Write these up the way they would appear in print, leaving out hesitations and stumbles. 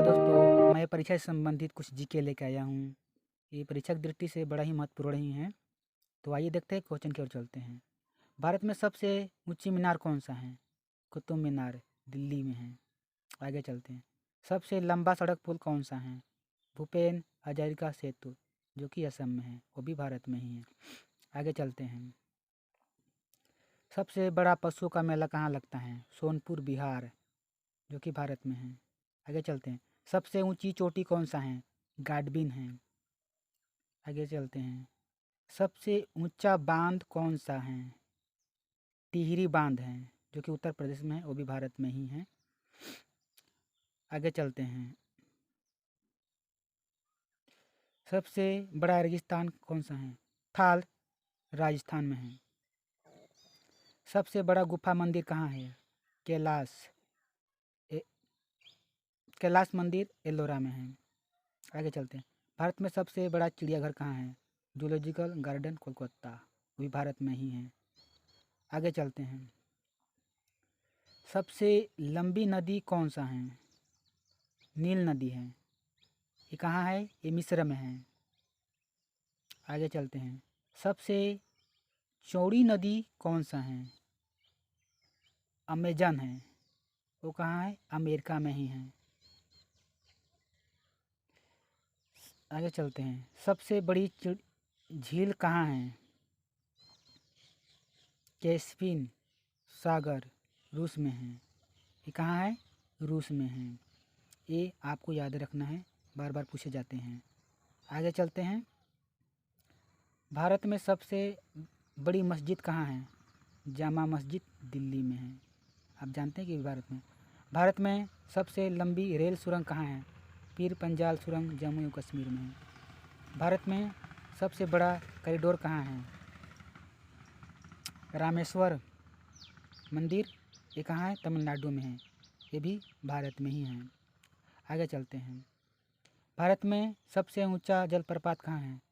दोस्तों, मैं परीक्षा से संबंधित कुछ जीके लेके आया हूँ। ये परीक्षा की दृष्टि से बड़ा ही महत्वपूर्ण ही है। तो आइए देखते हैं, क्वेश्चन की ओर चलते हैं। भारत में सबसे ऊंची मीनार कौन सा है? कुतुब मीनार दिल्ली में है। आगे चलते हैं। सबसे लंबा सड़क पुल कौन सा है? भूपेन हजारिका सेतु, जो कि असम में है, वो भी भारत में ही है। आगे चलते हैं। सबसे बड़ा पशु का मेला कहाँ लगता है? सोनपुर बिहार, जो कि भारत में है। आगे चलते हैं। सबसे ऊंची चोटी कौन सा है? गाडबिन है। आगे चलते हैं। सबसे ऊंचा बांध कौन सा है? टिहरी बांध है, जो कि उत्तर प्रदेश में है, वो भी भारत में ही है। आगे चलते हैं। सबसे बड़ा रेगिस्तान कौन सा है? थाल, राजस्थान में है। सबसे बड़ा गुफा मंदिर कहाँ है? कैलाश ए- कैलाश मंदिर एलोरा में है। आगे चलते हैं। भारत में सबसे बड़ा चिड़ियाघर कहाँ है? जूलॉजिकल गार्डन कोलकाता, वो भी भारत में ही है। आगे चलते हैं। सबसे लंबी नदी कौन सा है? नील नदी है। ये कहाँ है? ये मिस्र में है। आगे चलते हैं। सबसे चौड़ी नदी कौन सा है? अमेजन है। वो कहाँ है? अमेरिका में ही है। आगे चलते हैं। सबसे बड़ी झील कहाँ है? कैस्पियन सागर, रूस में है। ये कहाँ है? रूस में है। ये आपको याद रखना है, बार बार पूछे जाते हैं। आगे चलते हैं। भारत में सबसे बड़ी मस्जिद कहाँ है? जामा मस्जिद दिल्ली में है। आप जानते हैं कि भारत में सबसे लंबी रेल सुरंग कहाँ है? पीर पंजाल सुरंग जम्मू कश्मीर में है। भारत में सबसे बड़ा कॉरिडोर कहाँ है? रामेश्वर मंदिर, ये कहाँ है? तमिलनाडु में है। ये भी भारत में ही है। आगे चलते हैं। भारत में सबसे ऊंचा जलप्रपात कहाँ है?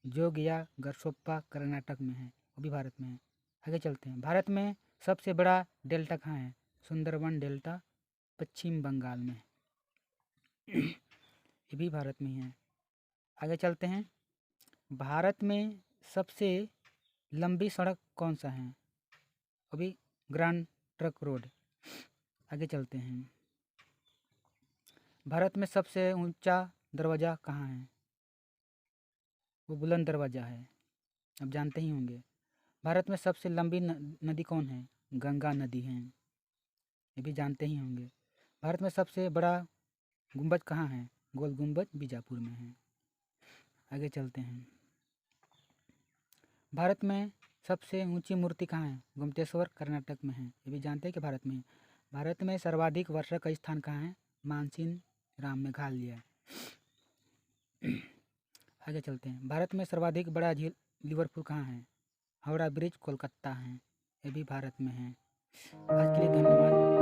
जोग या गरसोप्पा कर्नाटक में है, वो भी भारत में है। आगे चलते हैं। भारत में सबसे बड़ा डेल्टा कहाँ है? सुंदरबन डेल्टा पश्चिम बंगाल में ये भी भारत में ही है। आगे चलते हैं। भारत में सबसे लंबी सड़क कौन सा है? वो भी ग्रैंड ट्रंक रोड। आगे चलते हैं। भारत में सबसे ऊंचा दरवाज़ा कहाँ है? वो बुलंद दरवाज़ा है, आप जानते ही होंगे। भारत में सबसे लंबी नदी कौन है? गंगा नदी है, ये भी जानते ही होंगे। भारत में सबसे बड़ा गुंबद कहाँ है? गोल गुंबद बीजापुर में है। आगे चलते हैं। भारत में सबसे ऊंची मूर्ति कहाँ है? गोमतेश्वर कर्नाटक में है, ये भी जानते हैं कि भारत में है। भारत में सर्वाधिक वर्षा का स्थान कहाँ है? मानसिन राम मेघालय। आगे चलते हैं। भारत में सर्वाधिक बड़ा झील लिवरपूल कहाँ है? हावड़ा ब्रिज कोलकाता है, ये भी भारत में है। आज के लिए धन्यवाद।